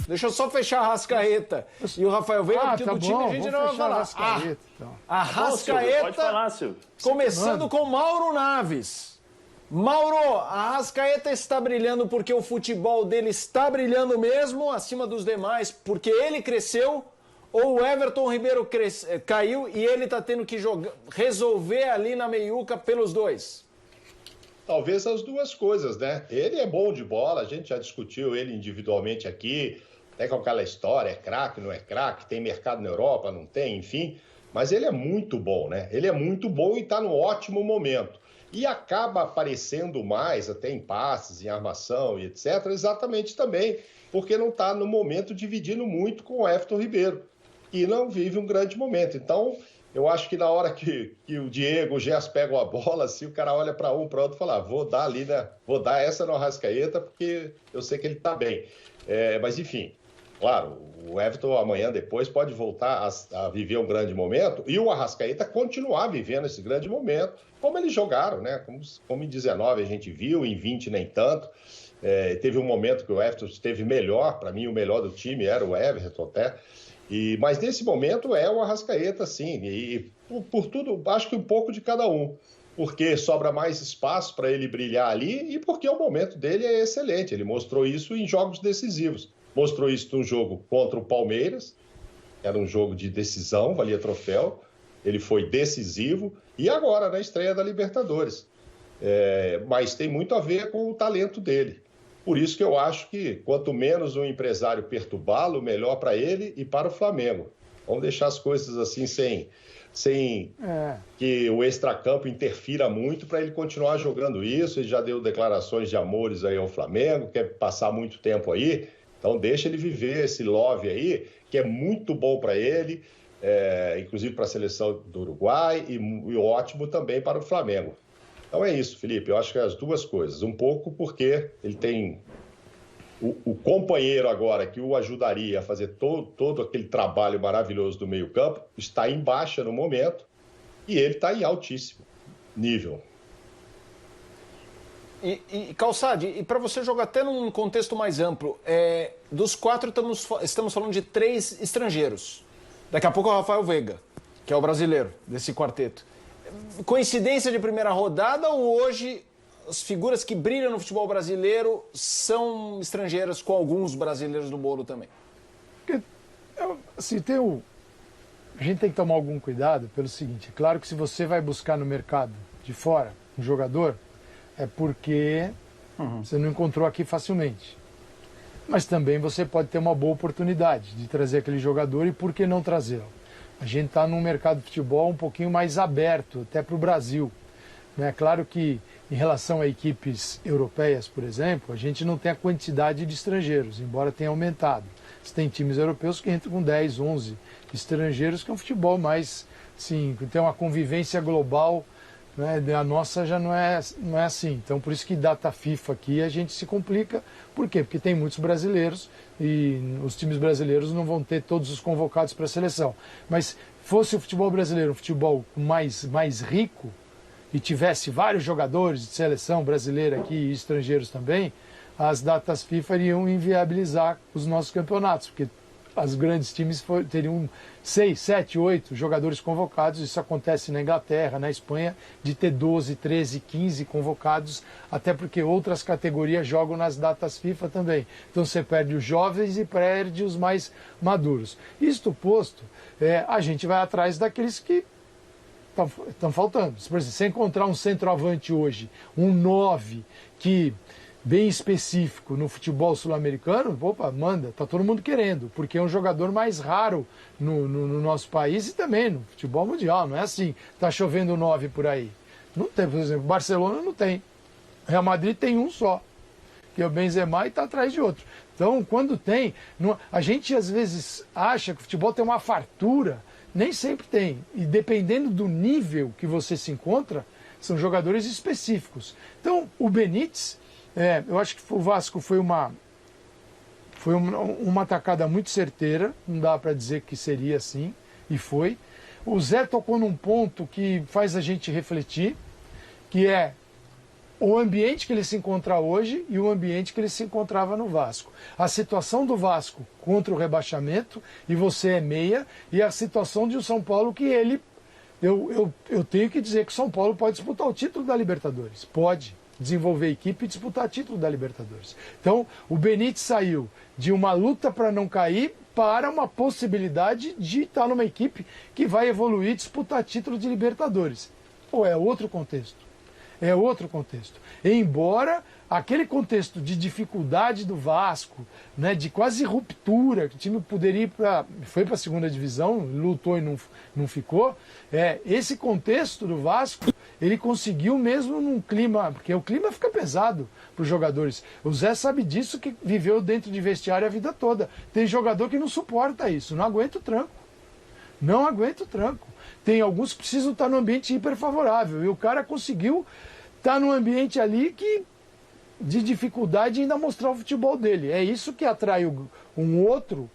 Deixa eu só fechar a Arrascaeta e o Rafael Veiga, porque tá do time a gente não vai falar. Arrascaeta, então. Arrascaeta, pode falar, Silvio. começando com Mauro Naves. Mauro, a Arrascaeta está brilhando porque o futebol dele está brilhando mesmo, acima dos demais, porque ele cresceu, ou o Everton Ribeiro caiu e ele está tendo que resolver ali na meiuca pelos dois? Talvez as duas coisas, né? Ele é bom de bola, a gente já discutiu ele individualmente aqui, até com aquela história, é craque, não é craque, tem mercado na Europa, não tem, enfim. Mas ele é muito bom, né? Ele é muito bom e está num ótimo momento. E acaba aparecendo mais, até em passes, em armação e etc., exatamente também porque não está no momento dividindo muito com o Everton Ribeiro, e não vive um grande momento. Então, eu acho que na hora que o Diego, o Gerson pegam a bola, assim, o cara olha para um, para outro e fala, vou dar ali, né? Vou dar essa no Arrascaeta, porque eu sei que ele está bem. Mas, enfim, claro, o Everton amanhã, depois, pode voltar a viver um grande momento e o Arrascaeta continuar vivendo esse grande momento, como eles jogaram, né? Como em 19 a gente viu, em 20 nem tanto. Teve um momento que o Everton esteve melhor, para mim o melhor do time era o Everton até. Mas nesse momento é o Arrascaeta, sim, e por tudo, acho que um pouco de cada um, porque sobra mais espaço para ele brilhar ali e porque o momento dele é excelente. Ele mostrou isso em jogos decisivos, mostrou isso no jogo contra o Palmeiras, era um jogo de decisão, valia troféu, ele foi decisivo, e agora na estreia da Libertadores. Mas tem muito a ver com o talento dele. Por isso que eu acho que quanto menos o empresário perturbá-lo, melhor para ele e para o Flamengo. Vamos deixar as coisas assim sem que o extracampo interfira muito para ele continuar jogando isso. Ele já deu declarações de amores aí ao Flamengo, quer passar muito tempo aí. Então deixa ele viver esse love aí, que é muito bom para ele, inclusive para a seleção do Uruguai e ótimo também para o Flamengo. Então é isso, Felipe, eu acho que é as duas coisas. Um pouco porque ele tem o companheiro agora que o ajudaria a fazer todo aquele trabalho maravilhoso do meio-campo, está em baixa no momento e ele está em altíssimo nível. E Calçade, e para você jogar até num contexto mais amplo, dos 4 estamos falando de 3 estrangeiros. Daqui a pouco é o Rafael Veiga, que é o brasileiro desse quarteto. Coincidência de primeira rodada ou hoje as figuras que brilham no futebol brasileiro são estrangeiras com alguns brasileiros no bolo também? Assim, a gente tem que tomar algum cuidado pelo seguinte, é claro que se você vai buscar no mercado de fora um jogador, é porque você não encontrou aqui facilmente. Mas também você pode ter uma boa oportunidade de trazer aquele jogador e por que não trazê-lo? A gente está num mercado de futebol um pouquinho mais aberto, até para o Brasil. É claro que, em relação a equipes europeias, por exemplo, a gente não tem a quantidade de estrangeiros, embora tenha aumentado. Você tem times europeus que entram com 10, 11 estrangeiros, que é um futebol mais, sim, que tem uma convivência global, né? A nossa já não é assim. Então, por isso que data FIFA aqui a gente se complica. Por quê? Porque tem muitos brasileiros e os times brasileiros não vão ter todos os convocados para a seleção. Mas fosse o futebol brasileiro um futebol mais rico e tivesse vários jogadores de seleção brasileira aqui e estrangeiros também, as datas FIFA iriam inviabilizar os nossos campeonatos, porque os grandes times teriam 6, 7, 8 jogadores convocados. Isso acontece na Inglaterra, na Espanha, de ter 12, 13, 15 convocados, até porque outras categorias jogam nas datas FIFA também. Então você perde os jovens e perde os mais maduros. Isto posto, a gente vai atrás daqueles que estão faltando. Por exemplo, se encontrar um centroavante hoje, um 9, que bem específico no futebol sul-americano, opa, manda, tá todo mundo querendo, porque é um jogador mais raro no nosso país e também no futebol mundial, não é assim, tá chovendo 9 por aí. Não tem, por exemplo, Barcelona não tem, Real Madrid tem um só, que é o Benzema e tá atrás de outro. Então, quando tem, a gente às vezes acha que o futebol tem uma fartura, nem sempre tem, e dependendo do nível que você se encontra, são jogadores específicos. Então, o Benítez, eu acho que o Vasco foi uma atacada muito certeira, não dá para dizer que seria assim, e foi. O Zé tocou num ponto que faz a gente refletir, que é o ambiente que ele se encontra hoje e o ambiente que ele se encontrava no Vasco. A situação do Vasco contra o rebaixamento, e você é meia, e a situação de um São Paulo que ele... Eu tenho que dizer que o São Paulo pode disputar o título da Libertadores. Pode desenvolver equipe e disputar o título da Libertadores. Então, o Benítez saiu de uma luta para não cair para uma possibilidade de estar numa equipe que vai evoluir e disputar título de Libertadores. Pô, é outro contexto. É outro contexto. Embora aquele contexto de dificuldade do Vasco, né, de quase ruptura, que o time poderia ir foi para a segunda divisão, lutou e não ficou, esse contexto do Vasco, ele conseguiu mesmo num clima, porque o clima fica pesado para os jogadores. O Zé sabe disso, que viveu dentro de vestiário a vida toda. Tem jogador que não suporta isso, não aguenta o tranco. Não aguenta o tranco. Tem alguns que precisam estar num ambiente hiperfavorável. E o cara conseguiu estar num ambiente ali de dificuldade e ainda mostrar o futebol dele. É isso que atrai um outro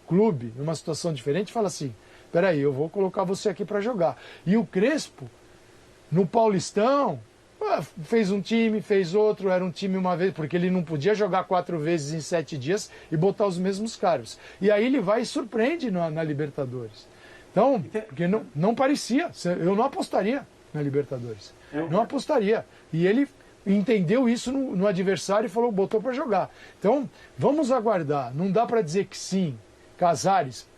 clube, numa situação diferente, e fala assim, peraí, eu vou colocar você aqui para jogar. E o Crespo, no Paulistão, fez um time, fez outro, era um time uma vez, porque ele não podia jogar 4 vezes em 7 dias e botar os mesmos caras. E aí ele vai e surpreende na Libertadores. Então, porque não parecia, eu não apostaria na Libertadores. Não apostaria. E ele entendeu isso no adversário e falou, botou para jogar. Então, vamos aguardar. Não dá para dizer que sim, Casares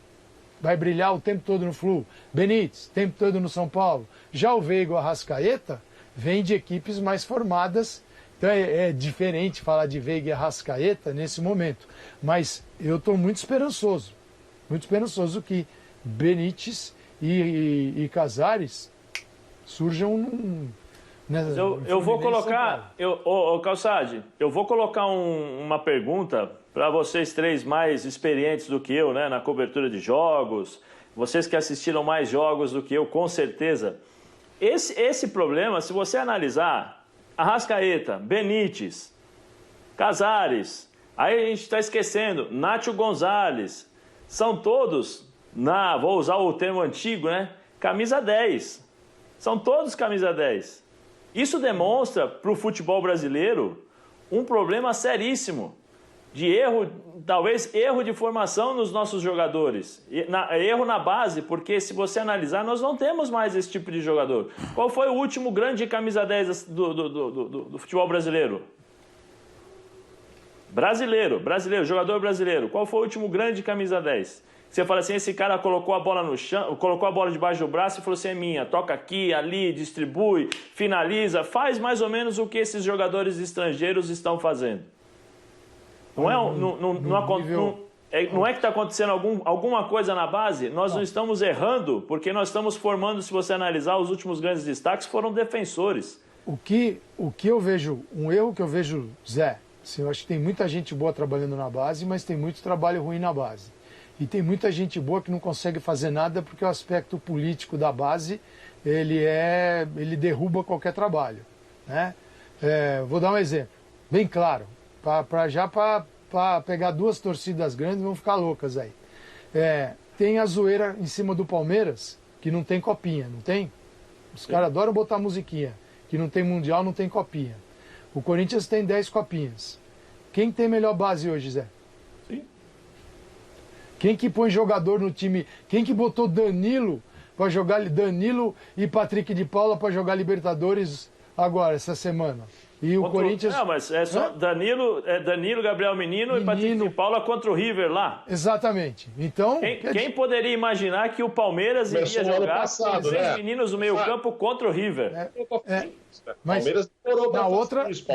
vai brilhar o tempo todo no Flu, Benítez, o tempo todo no São Paulo. Já o Veiga, o Arrascaeta, vem de equipes mais formadas. Então é diferente falar de Veiga e Arrascaeta nesse momento. Mas eu estou muito esperançoso que Benítez e Casares surjam eu vou colocar, Calçade, eu vou colocar uma pergunta para vocês três mais experientes do que eu, né, na cobertura de jogos, vocês que assistiram mais jogos do que eu, com certeza. Esse problema, se você analisar, Arrascaeta, Benítez, Casares, aí a gente está esquecendo, Nacho Gonzalez, são todos, vou usar o termo antigo, né, camisa 10. São todos camisa 10. Isso demonstra para o futebol brasileiro um problema seríssimo de erro, talvez erro de formação nos nossos jogadores. Erro na base, porque se você analisar, nós não temos mais esse tipo de jogador. Qual foi o último grande camisa 10 do futebol brasileiro? Brasileiro, jogador brasileiro. Qual foi o último grande camisa 10? Você fala assim, esse cara colocou a bola no chão, colocou a bola debaixo do braço e falou assim, é minha, toca aqui, ali, distribui, finaliza, faz mais ou menos o que esses jogadores estrangeiros estão fazendo. Não é que está acontecendo alguma coisa na base? Nós não estamos errando, porque nós estamos formando, se você analisar, os últimos grandes destaques foram defensores. O que eu vejo, um erro que eu vejo, Zé, assim, eu acho que tem muita gente boa trabalhando na base, mas tem muito trabalho ruim na base. E tem muita gente boa que não consegue fazer nada porque o aspecto político da base, ele derruba qualquer trabalho, né? Vou dar um exemplo, bem claro, para pegar 2 torcidas grandes, vão ficar loucas aí. Tem a zoeira em cima do Palmeiras, que não tem copinha, não tem? Os caras adoram botar musiquinha, que não tem mundial, não tem copinha. O Corinthians tem 10 copinhas. Quem tem melhor base hoje, Zé? Quem que põe jogador no time? Quem que botou Danilo para jogar, Danilo e Patrick de Paula para jogar Libertadores agora, essa semana? E o Corinthians... Não, mas é só Danilo, Gabriel Menino e Patrick de Paula contra o River lá. Exatamente. Então... Quem poderia imaginar que o Palmeiras iria jogar com 6 meninos no meio campo contra o River? Mas Palmeiras demorou para outra, isso.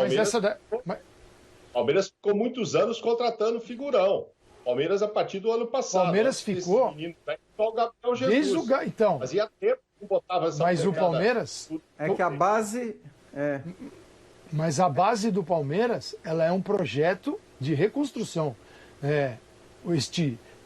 Palmeiras ficou muitos anos contratando figurão. Palmeiras a partir do ano passado. Palmeiras ficou... o Gabriel Jesus. Então, Fazia tempo que botava essa mas o Palmeiras... É que a base... Mas a base do Palmeiras, ela é um projeto de reconstrução.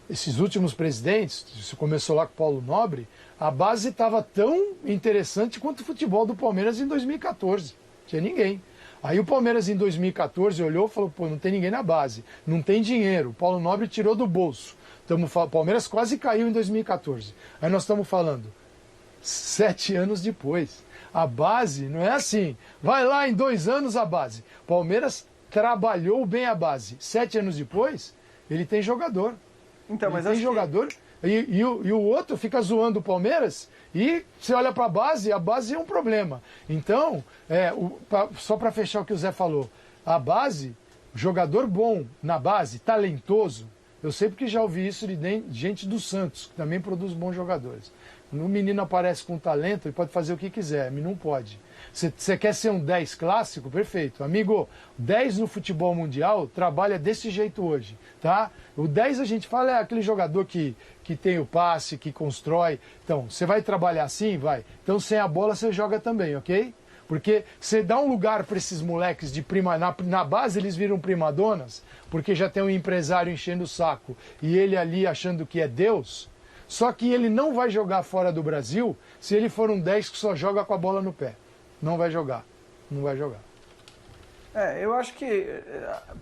Esses últimos presidentes, isso começou lá com o Paulo Nobre, a base estava tão interessante quanto o futebol do Palmeiras em 2014. Não tinha ninguém. Aí o Palmeiras em 2014 olhou e falou, pô, não tem ninguém na base, não tem dinheiro, o Paulo Nobre tirou do bolso. O Palmeiras quase caiu em 2014. Aí nós estamos falando, 7 anos depois. A base não é assim. Vai lá em 2 anos a base. Palmeiras trabalhou bem a base. 7 anos depois, ele tem jogador. Então, mas ele tem jogador. E o outro fica zoando o Palmeiras e você olha para a base é um problema. Então, só para fechar o que o Zé falou, a base, jogador bom na base, talentoso, eu sei porque já ouvi isso de gente do Santos, que também produz bons jogadores. O menino aparece com talento, ele pode fazer o que quiser, mas não pode. Você quer ser um 10 clássico? Perfeito. Amigo, 10 no futebol mundial trabalha desse jeito hoje, tá? O 10 a gente fala é aquele jogador que tem o passe, que constrói. Então, você vai trabalhar assim? Vai. Então, sem a bola você joga também, ok? Porque você dá um lugar para esses moleques de na base eles viram primadonas, porque já tem um empresário enchendo o saco e ele ali achando que é Deus. Só que ele não vai jogar fora do Brasil se ele for um 10 que só joga com a bola no pé. Não vai jogar. Não vai jogar. Eu acho que...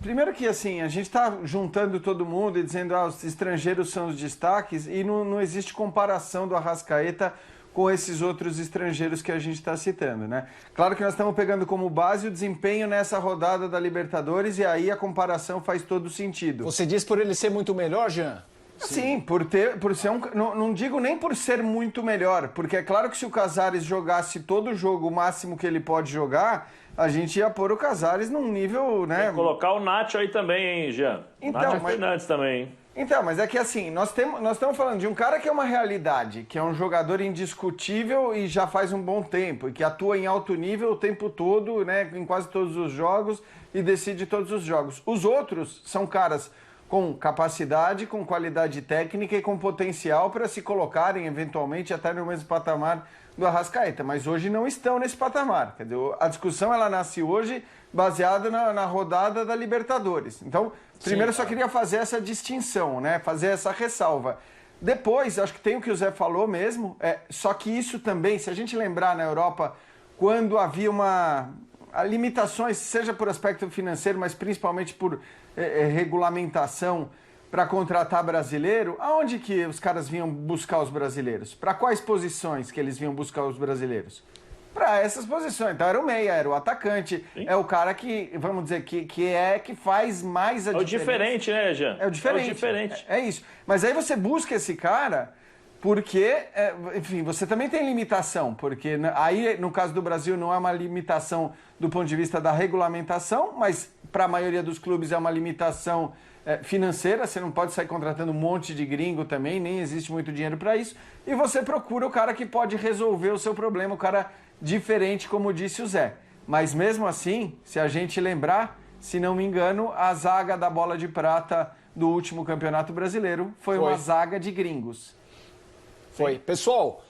Primeiro que, assim, a gente está juntando todo mundo e dizendo que os estrangeiros são os destaques e não existe comparação do Arrascaeta com esses outros estrangeiros que a gente está citando, né? Claro que nós estamos pegando como base o desempenho nessa rodada da Libertadores e aí a comparação faz todo sentido. Você diz por ele ser muito melhor, Jean? Sim, por ser um... Não digo nem por ser muito melhor, porque é claro que se o Casares jogasse todo o jogo o máximo que ele pode jogar, a gente ia pôr o Casares num nível, né? Tem que colocar o Nacho aí também, hein, Jean? Então, Nacho Fernandes também, hein? Então, mas é que assim, nós estamos falando de um cara que é uma realidade, que é um jogador indiscutível e já faz um bom tempo, e que atua em alto nível o tempo todo, né, em quase todos os jogos e decide todos os jogos. Os outros são caras com capacidade, com qualidade técnica e com potencial para se colocarem eventualmente até no mesmo patamar do Arrascaeta, mas hoje não estão nesse patamar. Quer dizer, a discussão ela nasce hoje baseada na rodada da Libertadores. Então, primeiro eu só queria fazer essa distinção, né? Fazer essa ressalva. Depois, acho que tem o que o Zé falou mesmo, só que isso também, se a gente lembrar na Europa, quando havia limitações, seja por aspecto financeiro, mas principalmente por regulamentação para contratar brasileiro, aonde que os caras vinham buscar os brasileiros? Para quais posições que eles vinham buscar os brasileiros? Para essas posições. Então era o meia, era o atacante, Sim. É o cara que, vamos dizer, que faz mais a diferença. É o diferente, né, Jean? É o diferente. É o diferente. É isso. Mas aí você busca esse cara porque, enfim, você também tem limitação, porque aí, no caso do Brasil, não é uma limitação do ponto de vista da regulamentação, mas para a maioria dos clubes é uma limitação financeira, você não pode sair contratando um monte de gringo também, nem existe muito dinheiro para isso, e você procura o cara que pode resolver o seu problema, o cara diferente, como disse o Zé. Mas mesmo assim, se a gente lembrar, se não me engano, a zaga da bola de prata do último Campeonato Brasileiro foi uma zaga de gringos. Foi. Pessoal,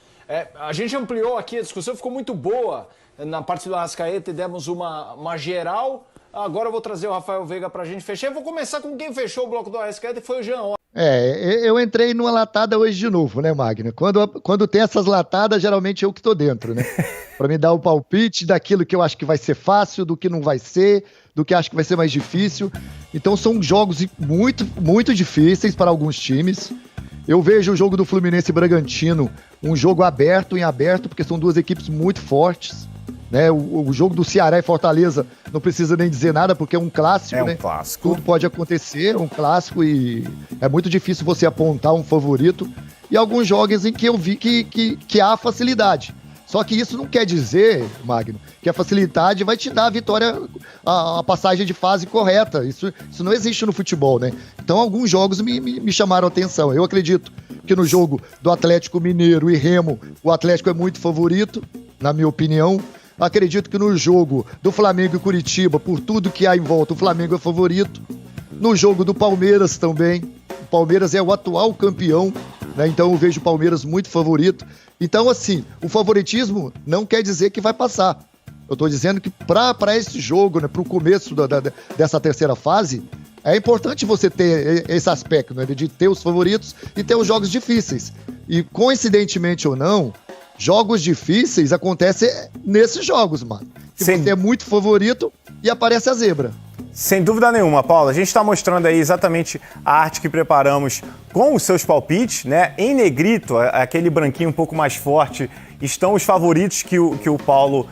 a gente ampliou aqui, a discussão ficou muito boa na parte do Arrascaeta e demos uma geral. Agora eu vou trazer o Rafael Veiga pra gente fechar. Eu vou começar com quem fechou o bloco do Arrascaeta e foi o Jean. Eu entrei numa latada hoje de novo, né, Magno? Quando tem essas latadas, geralmente eu que tô dentro, né? Pra me dar o palpite daquilo que eu acho que vai ser fácil, do que não vai ser, do que acho que vai ser mais difícil. Então são jogos muito, muito difíceis para alguns times. Eu vejo o jogo do Fluminense e Bragantino um jogo aberto, porque são duas equipes muito fortes. Né? O jogo do Ceará e Fortaleza não precisa nem dizer nada, porque é um clássico. É um clássico. Tudo pode acontecer, é um clássico e é muito difícil você apontar um favorito. E alguns jogos em que eu vi que há facilidade. Só que isso não quer dizer, Magno, que a facilidade vai te dar a vitória, a passagem de fase correta. Isso não existe no futebol, né? Então alguns jogos me chamaram a atenção. Eu acredito que no jogo do Atlético Mineiro e Remo, o Atlético é muito favorito, na minha opinião. Acredito que no jogo do Flamengo e Curitiba, por tudo que há em volta, o Flamengo é favorito. No jogo do Palmeiras também. O Palmeiras é o atual campeão, né? Então eu vejo o Palmeiras muito favorito. Então, assim, o favoritismo não quer dizer que vai passar. Eu estou dizendo que para esse jogo, né, para o começo dessa terceira fase, é importante você ter esse aspecto, né, de ter os favoritos e ter os jogos difíceis. E, coincidentemente ou não, jogos difíceis acontecem nesses jogos, mano. Que você é muito favorito e aparece a zebra. Sem dúvida nenhuma, Paulo. A gente está mostrando aí exatamente a arte que preparamos com os seus palpites, né? Em negrito, aquele branquinho um pouco mais forte estão os favoritos que o Paulo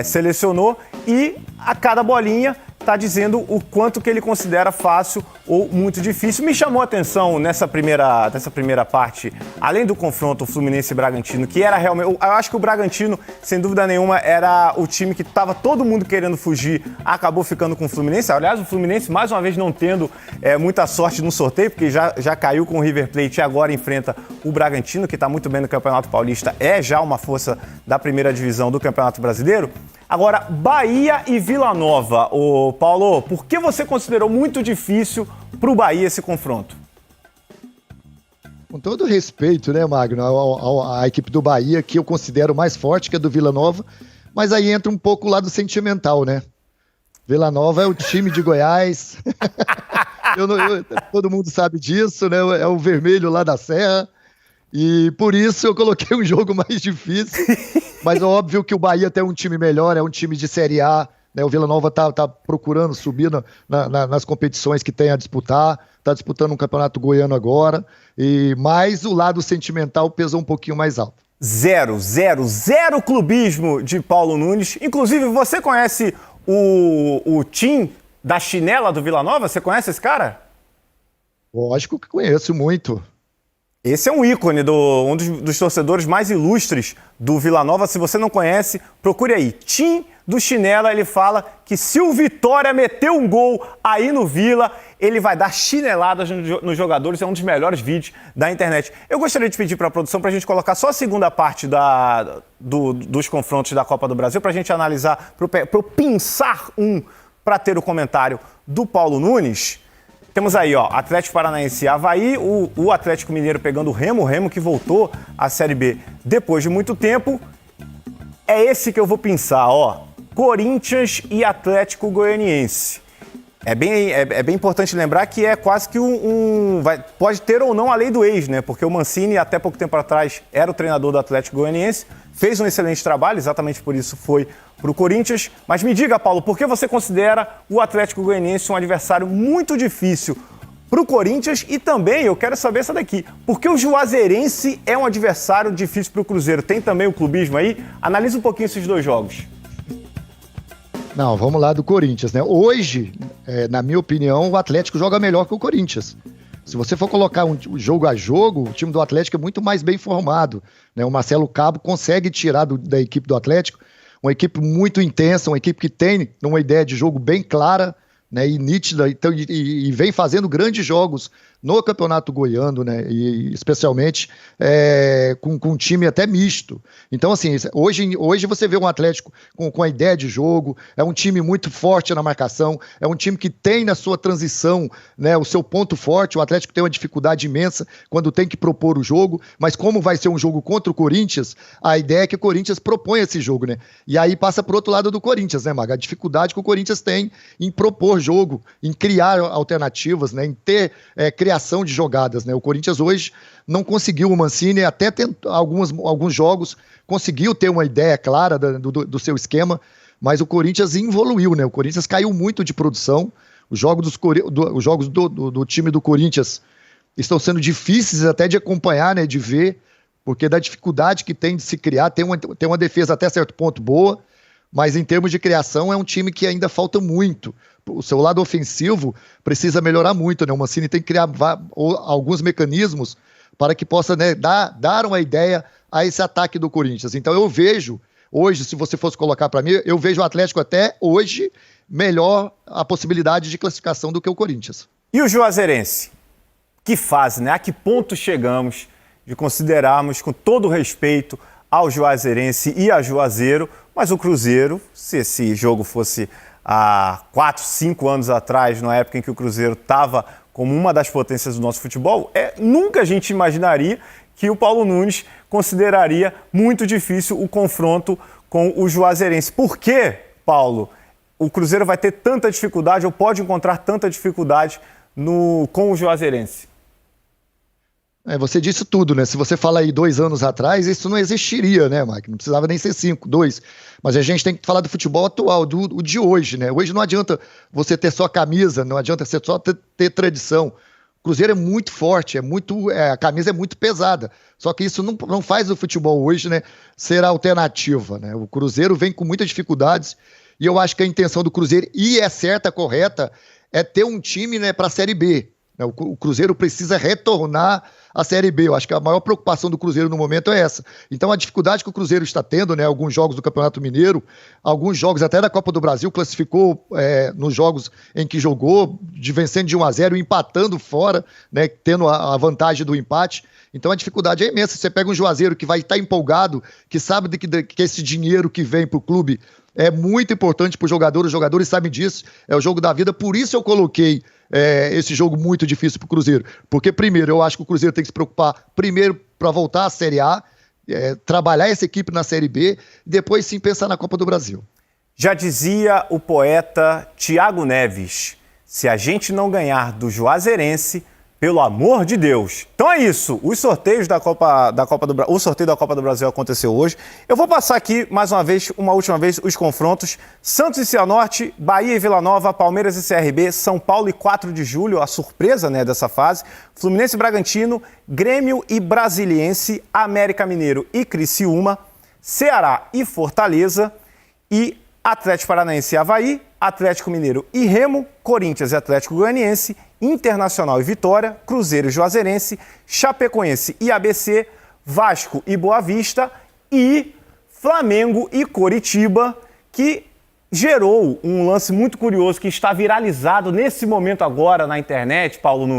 selecionou e a cada bolinha está dizendo o quanto que ele considera fácil ou muito difícil. Me chamou a atenção nessa primeira parte, além do confronto Fluminense e Bragantino, que era realmente... Eu acho que o Bragantino, sem dúvida nenhuma, era o time que estava todo mundo querendo fugir, acabou ficando com o Fluminense. Aliás, o Fluminense, mais uma vez, não tendo muita sorte no sorteio, porque já caiu com o River Plate e agora enfrenta o Bragantino, que está muito bem no Campeonato Paulista, é já uma força da primeira divisão do Campeonato Brasileiro. Agora, Bahia e Vila Nova. Ô, Paulo, por que você considerou muito difícil para o Bahia esse confronto? Com todo respeito, né, Magno, a equipe do Bahia, que eu considero mais forte que a do Vila Nova, mas aí entra um pouco o lado sentimental, né? Vila Nova é o time de Goiás, todo mundo sabe disso, né? É o vermelho lá da Serra, e por isso eu coloquei um jogo mais difícil, mas é óbvio que o Bahia tem um time melhor, é um time de Série A, né? O Vila Nova tá procurando subir nas competições que tem a disputar, tá disputando um campeonato goiano agora, mas o lado sentimental pesou um pouquinho mais alto. Zero clubismo de Paulo Nunes. Inclusive, você conhece o Tim da chinela do Vila Nova? Você conhece esse cara? Lógico que conheço muito. Esse é um ícone, um dos torcedores mais ilustres do Vila Nova. Se você não conhece, procure aí. Tim do Chinela, ele fala que se o Vitória meter um gol aí no Vila, ele vai dar chineladas nos jogadores. É um dos melhores vídeos da internet. Eu gostaria de pedir para a produção para a gente colocar só a segunda parte dos confrontos da Copa do Brasil, para a gente analisar, para eu pensar para ter o comentário do Paulo Nunes. Temos aí, ó, Atlético Paranaense e Avaí, o Atlético Mineiro pegando o Remo que voltou à Série B depois de muito tempo. É esse que eu vou pensar, ó, Corinthians e Atlético Goianiense. É bem importante lembrar que é quase que pode ter ou não a lei do ex, né? Porque o Mancini, até pouco tempo atrás, era o treinador do Atlético Goianiense, fez um excelente trabalho, exatamente por isso foi para o Corinthians. Mas me diga, Paulo, por que você considera o Atlético Goianiense um adversário muito difícil para o Corinthians? E também, eu quero saber essa daqui, por que o Juazeirense é um adversário difícil para o Cruzeiro? Tem também o clubismo aí? Analisa um pouquinho esses dois jogos. Não, vamos lá do Corinthians, né? Hoje, na minha opinião, o Atlético joga melhor que o Corinthians. Se você for colocar um jogo a jogo, o time do Atlético é muito mais bem formado, né? O Marcelo Cabo consegue tirar da equipe do Atlético uma equipe muito intensa, uma equipe que tem uma ideia de jogo bem clara, né, e nítida, então, e vem fazendo grandes jogos no Campeonato Goiano, né, e especialmente com um time até misto. Então, assim, hoje você vê um Atlético com a ideia de jogo, é um time muito forte na marcação, é um time que tem na sua transição, né, o seu ponto forte. O Atlético tem uma dificuldade imensa quando tem que propor o jogo, mas como vai ser um jogo contra o Corinthians, a ideia é que o Corinthians propõe esse jogo, né? E aí passa pro outro lado do Corinthians, né, Maga? A dificuldade que o Corinthians tem em propor jogo, em criar alternativas, né, em ter criação de jogadas, né? O Corinthians hoje não conseguiu, o Mancini até alguns jogos conseguiu ter uma ideia clara do seu esquema, mas o Corinthians evoluiu, né? O Corinthians caiu muito de produção. Os jogos do time do Corinthians estão sendo difíceis até de acompanhar, né, de ver, porque da dificuldade que tem de se criar. Tem uma defesa até certo ponto boa, mas em termos de criação é um time que ainda falta muito. O seu lado ofensivo precisa melhorar muito, né? O Mancini tem que criar alguns mecanismos para que possa, né, dar uma ideia a esse ataque do Corinthians. Então eu vejo, hoje, se você fosse colocar para mim, eu vejo o Atlético até hoje melhor a possibilidade de classificação do que o Corinthians. E o Juazeirense? Que fase, né? A que ponto chegamos de considerarmos, com todo respeito ao Juazeirense e a Juazeiro, mas o Cruzeiro, se esse jogo fosse há 4, 5 anos atrás, na época em que o Cruzeiro estava como uma das potências do nosso futebol, nunca a gente imaginaria que o Paulo Nunes consideraria muito difícil o confronto com o Juazeirense. Por que, Paulo, o Cruzeiro vai ter tanta dificuldade ou pode encontrar tanta dificuldade com o Juazeirense? Você disse tudo, né? Se você fala aí 2 anos atrás, isso não existiria, né, Mike? Não precisava nem ser 5, 2. Mas a gente tem que falar do futebol atual, o de hoje, né? Hoje não adianta você ter só camisa, não adianta você só ter tradição. O Cruzeiro é muito forte, a camisa é muito pesada. Só que isso não faz o futebol hoje, né, ser alternativa, né? O Cruzeiro vem com muitas dificuldades e eu acho que a intenção do Cruzeiro, e é certa, correta, é ter um time, né, para a Série B. O Cruzeiro precisa retornar à Série B. Eu acho que a maior preocupação do Cruzeiro no momento é essa. Então, a dificuldade que o Cruzeiro está tendo, né, alguns jogos do Campeonato Mineiro, alguns jogos até da Copa do Brasil, classificou nos jogos em que jogou, vencendo de 1-0, empatando fora, né, tendo a vantagem do empate. Então, a dificuldade é imensa. Você pega um Juazeiro que vai estar empolgado, que sabe que esse dinheiro que vem para o clube é muito importante para o jogador, os jogadores sabem disso, é o jogo da vida. Por isso eu coloquei esse jogo muito difícil para o Cruzeiro. Porque, primeiro, eu acho que o Cruzeiro tem que se preocupar, primeiro, para voltar à Série A, trabalhar essa equipe na Série B, e depois sim pensar na Copa do Brasil. Já dizia o poeta Tiago Neves, se a gente não ganhar do Juazeirense, pelo amor de Deus. Então é isso, os sorteios o sorteio da Copa do Brasil aconteceu hoje. Eu vou passar aqui mais uma última vez, os confrontos. Santos e Cianorte, Bahia e Vila Nova, Palmeiras e CRB, São Paulo e 4 de julho, a surpresa, né, dessa fase. Fluminense e Bragantino, Grêmio e Brasiliense, América Mineiro e Criciúma, Ceará e Fortaleza e Atlético Paranaense e Avaí, Atlético Mineiro e Remo, Corinthians e Atlético Goianiense, Internacional e Vitória, Cruzeiro e Juazeirense, Chapecoense e ABC, Vasco e Boa Vista e Flamengo e Coritiba, que gerou um lance muito curioso que está viralizado nesse momento agora na internet, Paulo Nunes.